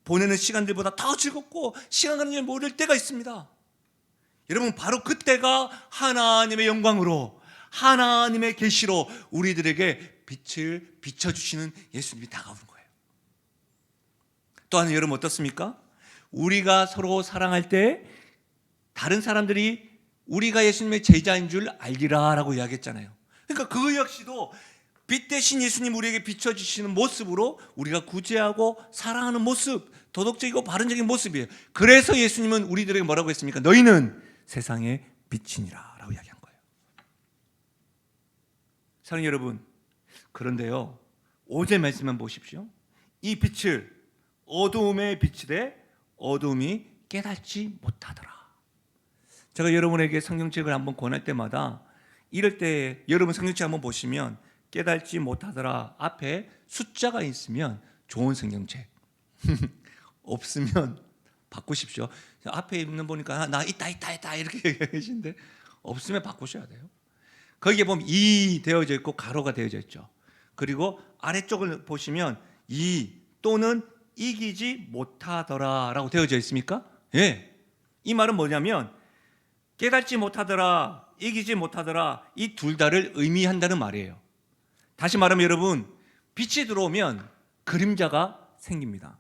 보내는 시간들보다 더 즐겁고 시간 가는 줄 모를 때가 있습니다. 여러분, 바로 그때가 하나님의 영광으로, 하나님의 계시로 우리들에게 빛을 비춰주시는 예수님이 다가오는 거예요. 또한 여러분 어떻습니까? 우리가 서로 사랑할 때 다른 사람들이 우리가 예수님의 제자인 줄 알리라 라고 이야기했잖아요. 그러니까 그 역시도 빛 대신 예수님 우리에게 비춰주시는 모습으로 우리가 구제하고 사랑하는 모습, 도덕적이고 바른적인 모습이에요. 그래서 예수님은 우리들에게 뭐라고 했습니까? 너희는 세상의 빛이니라 라고 이야기한 거예요. 사랑하는 여러분, 그런데요, 5절 말씀만 보십시오. 이 빛을 어두움에 비치되 어두움이 깨닫지 못하더라. 제가 여러분에게 성경책을 한번 권할 때마다 이럴 때 여러분 성경책 한번 보시면 깨닫지 못하더라 앞에 숫자가 있으면 좋은 성경책, 없으면 바꾸십시오. 앞에 있는 보니까 나 있다 이렇게 얘기하시는데 없으면 바꾸셔야 돼요. 거기에 보면 이 되어져 있고 가로가 되어져 있죠. 그리고 아래쪽을 보시면 이 또는 이기지 못하더라 라고 되어져 있습니까? 예. 이 말은 뭐냐면 깨닫지 못하더라, 이기지 못하더라, 이 둘 다를 의미한다는 말이에요. 다시 말하면 여러분, 빛이 들어오면 그림자가 생깁니다.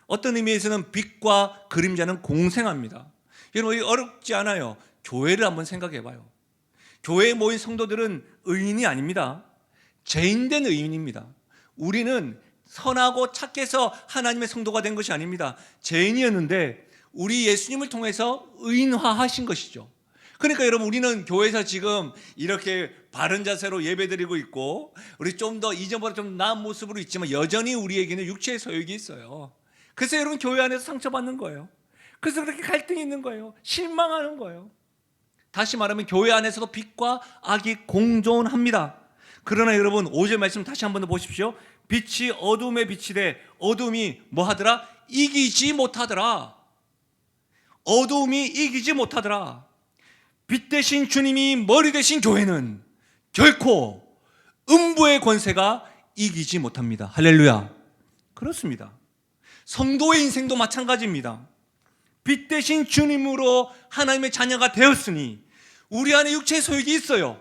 어떤 의미에서는 빛과 그림자는 공생합니다. 여러분, 어렵지 않아요. 교회를 한번 생각해 봐요. 교회에 모인 성도들은 의인이 아닙니다. 죄인된 의인입니다. 우리는 선하고 착해서 하나님의 성도가 된 것이 아닙니다. 죄인이었는데 우리 예수님을 통해서 의인화하신 것이죠. 그러니까 여러분, 우리는 교회에서 지금 이렇게 바른 자세로 예배드리고 있고 우리 좀 더 이전보다 좀 나은 모습으로 있지만 여전히 우리에게는 육체의 소욕이 있어요. 그래서 여러분 교회 안에서 상처받는 거예요. 그래서 그렇게 갈등이 있는 거예요. 실망하는 거예요. 다시 말하면 교회 안에서도 빛과 악이 공존합니다. 그러나 여러분 5절 말씀 다시 한번 더 보십시오. 빛이 어둠에 비치되 어둠이 뭐 하더라? 이기지 못하더라. 어둠이 이기지 못하더라. 빛 대신 주님이 머리 대신 교회는 결코 음부의 권세가 이기지 못합니다. 할렐루야. 그렇습니다. 성도의 인생도 마찬가지입니다. 빛 대신 주님으로 하나님의 자녀가 되었으니 우리 안에 육체의 소욕이 있어요.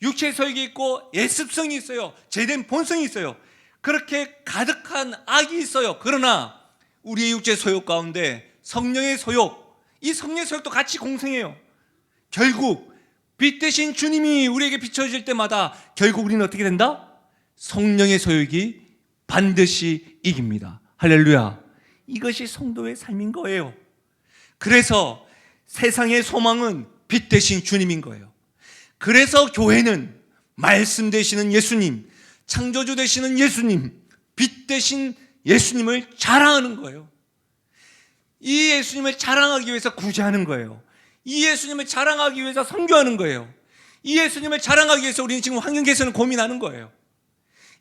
육체의 소욕이 있고 예습성이 있어요. 죄된 본성이 있어요. 그렇게 가득한 악이 있어요. 그러나 우리의 육체의 소욕 가운데 성령의 소욕, 이 성령의 소욕도 같이 공생해요. 결국 빛 대신 주님이 우리에게 비춰질 때마다 결국 우리는 어떻게 된다? 성령의 소욕이 반드시 이깁니다. 할렐루야. 이것이 성도의 삶인 거예요. 그래서 세상의 소망은 빛 대신 주님인 거예요. 그래서 교회는 말씀 되시는 예수님, 창조주 되시는 예수님, 빛 대신 예수님을 자랑하는 거예요. 이 예수님을 자랑하기 위해서 구제하는 거예요. 이 예수님을 자랑하기 위해서 선교하는 거예요. 이 예수님을 자랑하기 위해서 우리는 지금 환경 개선을 고민하는 거예요.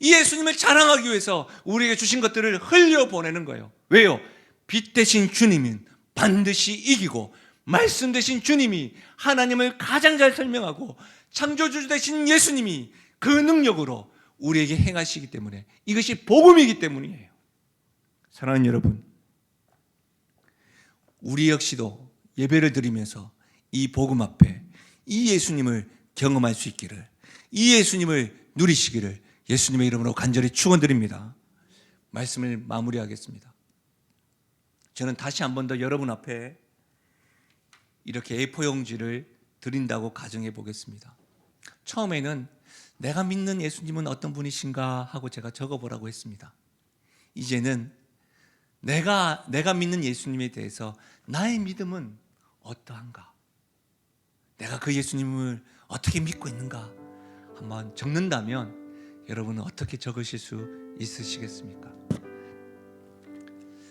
이 예수님을 자랑하기 위해서 우리에게 주신 것들을 흘려보내는 거예요. 왜요? 빛 대신 주님은 반드시 이기고 말씀 대신 주님이 하나님을 가장 잘 설명하고 창조주 되신 예수님이 그 능력으로 우리에게 행하시기 때문에 이것이 복음이기 때문이에요. 사랑하는 여러분, 우리 역시도 예배를 드리면서 이 복음 앞에 이 예수님을 경험할 수 있기를, 이 예수님을 누리시기를 예수님의 이름으로 간절히 축원드립니다. 말씀을 마무리하겠습니다. 저는 다시 한 번 더 여러분 앞에 이렇게 A4 용지를 드린다고 가정해 보겠습니다. 처음에는 내가 믿는 예수님은 어떤 분이신가 하고 제가 적어보라고 했습니다. 이제는 내가 믿는 예수님에 대해서 나의 믿음은 어떠한가? 내가 그 예수님을 어떻게 믿고 있는가? 한번 적는다면 여러분은 어떻게 적으실 수 있으시겠습니까?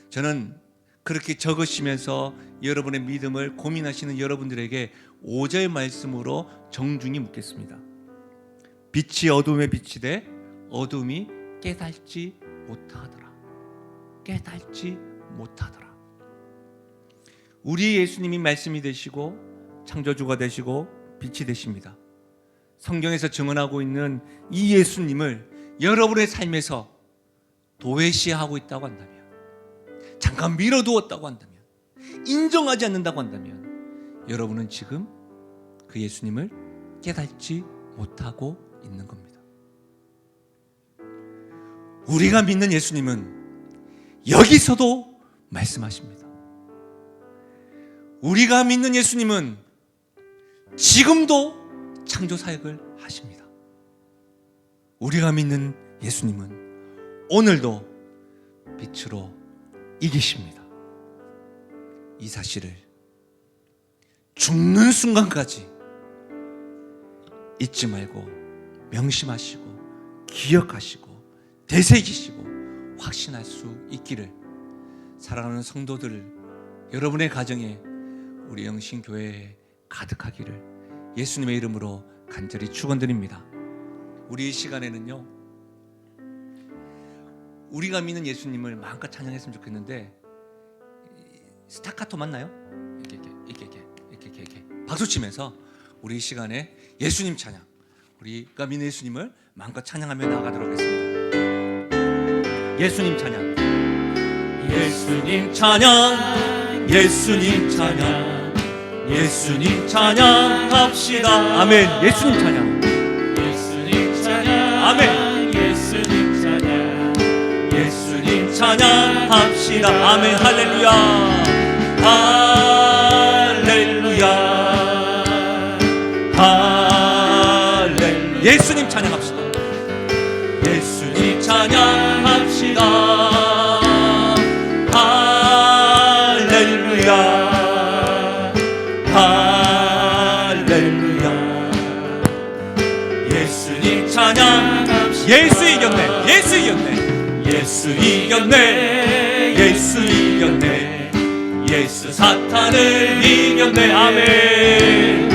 저는 그렇게 적으시면서 여러분의 믿음을 고민하시는 여러분들에게 5절 말씀으로 정중히 묻겠습니다. 빛이 어둠에 비치되 어둠이 깨닫지 못하더라. 깨닫지 못하더라. 우리 예수님이 말씀이 되시고 창조주가 되시고 빛이 되십니다. 성경에서 증언하고 있는 이 예수님을 여러분의 삶에서 도외시하고 있다고 한다면, 잠깐 밀어두었다고 한다면, 인정하지 않는다고 한다면 여러분은 지금 그 예수님을 깨닫지 못하고 있는 겁니다. 우리가 믿는 예수님은 여기서도 말씀하십니다. 우리가 믿는 예수님은 지금도 창조 사역을 하십니다. 우리가 믿는 예수님은 오늘도 빛으로 이기십니다. 이 사실을 죽는 순간까지 잊지 말고 명심하시고 기억하시고 되새기시고 확신할 수 있기를, 사랑하는 성도들 여러분의 가정에 우리 영신교회에 가득하기를 예수님의 이름으로 간절히 축원드립니다. 우리 이 시간에는요, 우리가 믿는 예수님을 마음껏 찬양했으면 좋겠는데, 스타카토 맞나요? 이렇게 박수 치면서 우리 이 시간에 예수님 찬양, 우리가 믿는 예수님을 마음껏 찬양하며 나아가도록 하겠습니다. 예수님 찬양, 예수님 찬양, 예수님 찬양, 예수님 찬양합시다. 아멘. 예수님 찬양, 예수님 찬양, 아멘. 예수님 찬양, 예수님 찬양합시다. 아멘. 할렐루야, 할렐루야, 할렐루야. 예수님 찬양합시다. 예수님 찬양합시다. 할렐루야, 할렐루야. 예수님 찬양. 예수 이겼네. 예수 이겼네. 예수 이겼네. 예수 이겼네. 예수 사탄을 이겼네. 아멘.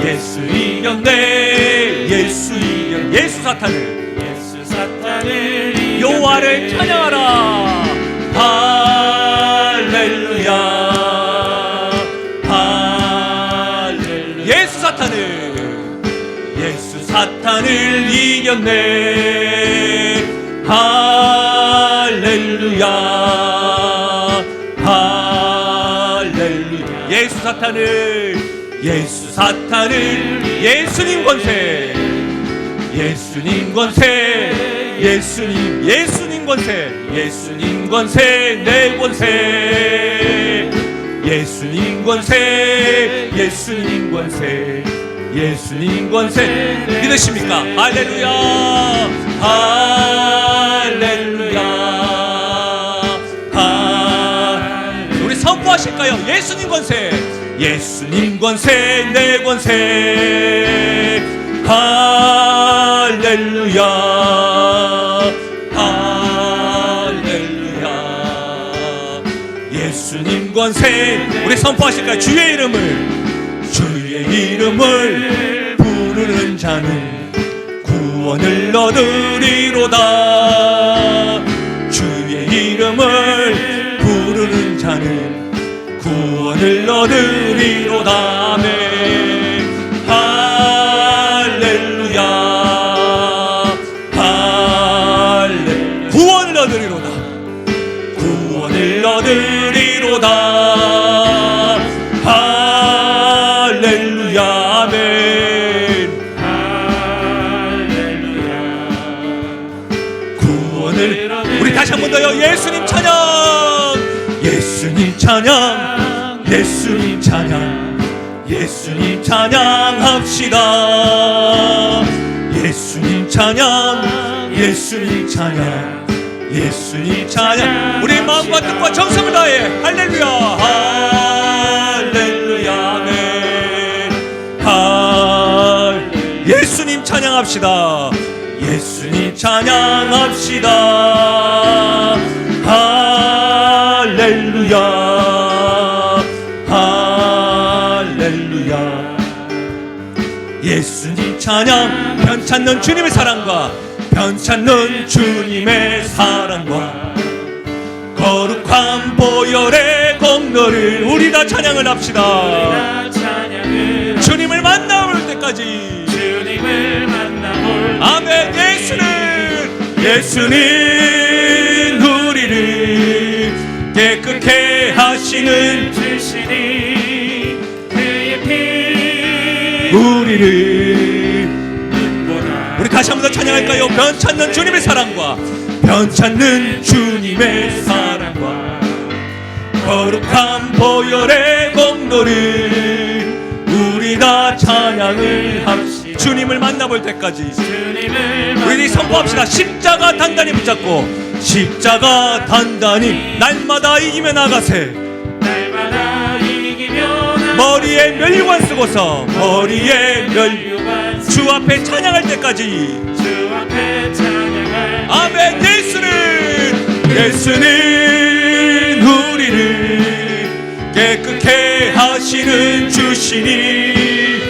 예수 이겼네. 예수 이겼네. 예수 사탄을 예수 사탄을 여호와를 찬양하라. 할렐루야. 할렐루야. 예수 사탄을 이겼네. 할렐루야. 할렐루야. 예수 사탄을 예수님 권세. 예수님 권세. 예수님 권세. 예수님 권세. 내 권세. 예수님 권세. 예수님 권세. 예수님 권세. 믿으십니까? 할렐루야. 할렐루야. 우리 선포하실까요? 예수님 권세. 예수님 권세. 내 권세. 할렐루야. 할렐루야. 예수님 권세. 우리 선포하실까요? 주의 이름을 부르는 자는 구원을 얻으리로다. 주의 이름을 부르는 자는 구원을 얻으리로다. 아멘. 할렐루야. 할렐루야. 구원을 얻으리로다. 구원을 얻으리로다. 할렐루야. 아멘. 할렐루야. 구원을. 우리 다시 한 번 더요. 예수님 찬양. 예수님 찬양. 예수님 찬양. 예수님 찬양합시다. 예수님 찬양. 예수님 찬양. 예수님 찬양. 우리 마음과 뜻과 정성을 다해. 할렐루야. 할렐루야. 아멘. 예수님 찬양합시다. 예수님 찬양합시다. 할렐루야. 할렐루야. 예수님 찬양. 편찮는 주님의 사랑과 편찮는 주님의 사랑과 거룩한 보혈의 공로를 우리 다 찬양을 합시다. 주님을 만나볼 때까지. 아멘. 예수는 우리를 깨끗게 하시는 주시니 그의 피 우리를. 우리 다시 한 번 더 찬양할까요? 변찮는 주님의 사랑과 변찮는 주님의 사랑과 거룩한 보혈의 공로를 우리 다 찬양을 합시다. 주님을 만나볼 때까지. 우리 선포합시다. 십자가 단단히 붙잡고 십자가 단단히 날마다 이기며 나가세. 머리에 멸류관 쓰고서 머리에 멸류관 주 앞에 찬양할 때까지. 아멘. 예수는 우리를 깨끗게 하시는 주시니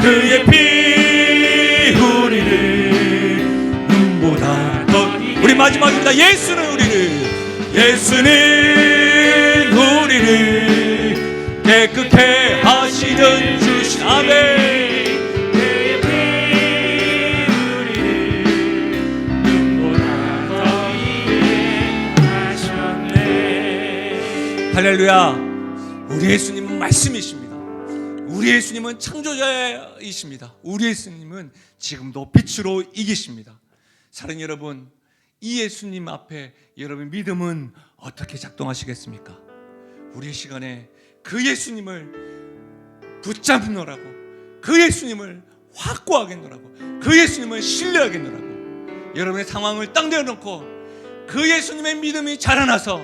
그의 피 우리를 눈보다 더. 우리 마지막입니다. 예수는 우리를 깨끗게 하시는 주신. 아멘. 할렐루야. 우리 예수님은 말씀이십니다. 우리 예수님은 창조자이십니다. 우리 예수님은 지금도 빛으로 이기십니다. 사랑하는 여러분, 이 예수님 앞에 여러분 믿음은 어떻게 작동하시겠습니까? 우리 시간에 그 예수님을 붙잡느라고, 그 예수님을 확고하겠노라고, 그 예수님을 신뢰하겠노라고 여러분의 상황을 딱 내어놓고 그 예수님의 믿음이 자라나서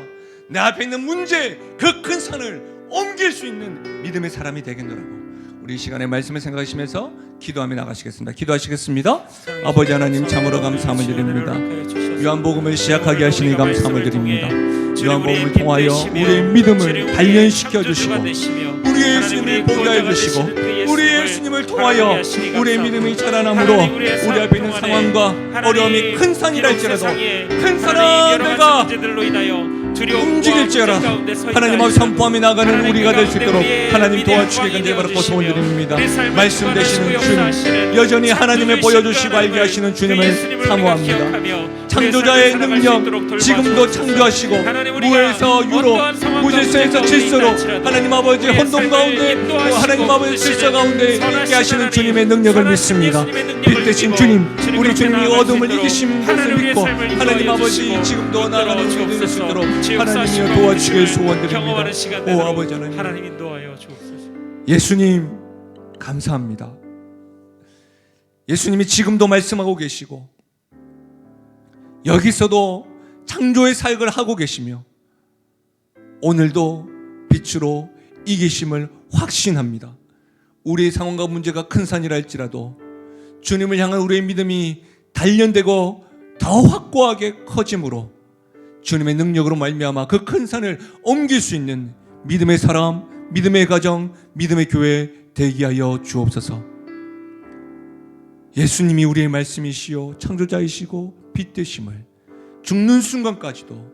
내 앞에 있는 문제, 그 큰 산을 옮길 수 있는 믿음의 사람이 되겠노라고 우리 이 시간에 말씀을 생각하시면서 기도하며 나가시겠습니다. 기도하시겠습니다. 아버지 하나님, 참으로 감사함을 드립니다. 요한복음을 시작하게 하시니 감사함을 드립니다. 요한복음을 통하여 우리의 믿음을 단련시켜 주시고 우리의 예수님을 보게 해 주시고 우리 우리 예수님을 통하여 우리의 믿음이 자라나므로 우리 앞에 있는 상황과 어려움이 큰 산이랄지라도 큰 산아 내가 움직일지어라 하나님 앞에 선포하며 나가는 우리가 될 수 있도록 하나님 도와주시기 간절히 바라고 소원드립니다. 말씀 되시는 주님, 여전히 하나님을 보여주시고 알게 하시는 주님을 사모합니다. 창조자의 능력, 지금도 창조하시고 무에서 유로, 무질서에서 질서로 하나님 아버지 혼돈 가운데 하나님 아버지 질서 가운데 있게 하시는 주님의 능력을 믿습니다. 빛 대신 주님, 우리 주님이 어둠을 이기신 것을 믿고 하나님 아버지 지금도 나가는 믿음이 될 수 있도록 하나님이여 도와주시길 소원드립니다. 오 아버지 하나님, 인도하여 주옵소서. 예수님 감사합니다. 예수님이 지금도 말씀하고 계시고 여기서도 창조의 사역을 하고 계시며 오늘도 빛으로 이기심을 확신합니다. 우리의 상황과 문제가 큰 산이라 할지라도 주님을 향한 우리의 믿음이 단련되고 더 확고하게 커짐으로 주님의 능력으로 말미암아 그 큰 산을 옮길 수 있는 믿음의 사람, 믿음의 가정, 믿음의 교회 되게 하여 주옵소서. 예수님이 우리의 말씀이시요 창조자이시고 빛 되심을 죽는 순간까지도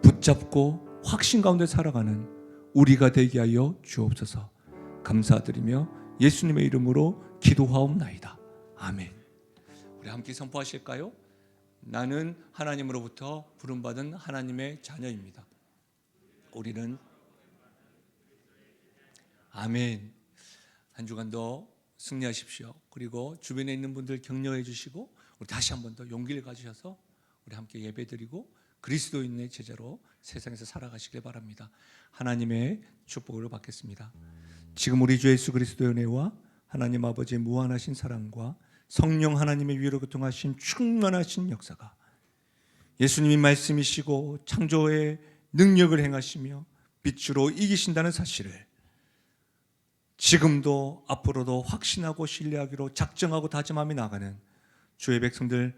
붙잡고 확신 가운데 살아가는 우리가 되게 하여 주옵소서. 감사드리며 예수님의 이름으로 기도하옵나이다. 아멘. 우리 함께 선포하실까요? 나는 하나님으로부터 부름받은 하나님의 자녀입니다. 우리는 아멘. 한 주간도 승리하십시오. 그리고 주변에 있는 분들 격려해 주시고 우리 다시 한 번 더 용기를 가지셔서 우리 함께 예배드리고 그리스도인의 제자로 세상에서 살아가시길 바랍니다. 하나님의 축복을 받겠습니다. 지금 우리 주 예수 그리스도의 은혜와 하나님 아버지의 무한하신 사랑과 성령 하나님의 위로 교통하신 충만하신 역사가 예수님이 말씀이시고 창조의 능력을 행하시며 빛으로 이기신다는 사실을 지금도 앞으로도 확신하고 신뢰하기로 작정하고 다짐하며 나가는 주의 백성들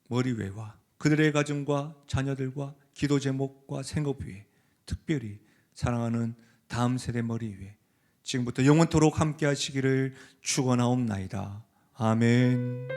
머리 위와 그들의 가정과 자녀들과 기도 제목과 생업 위에 특별히 사랑하는 다음 세대 머리 위에 지금부터 영원토록 함께 하시기를 축원하옵나이다. 아멘.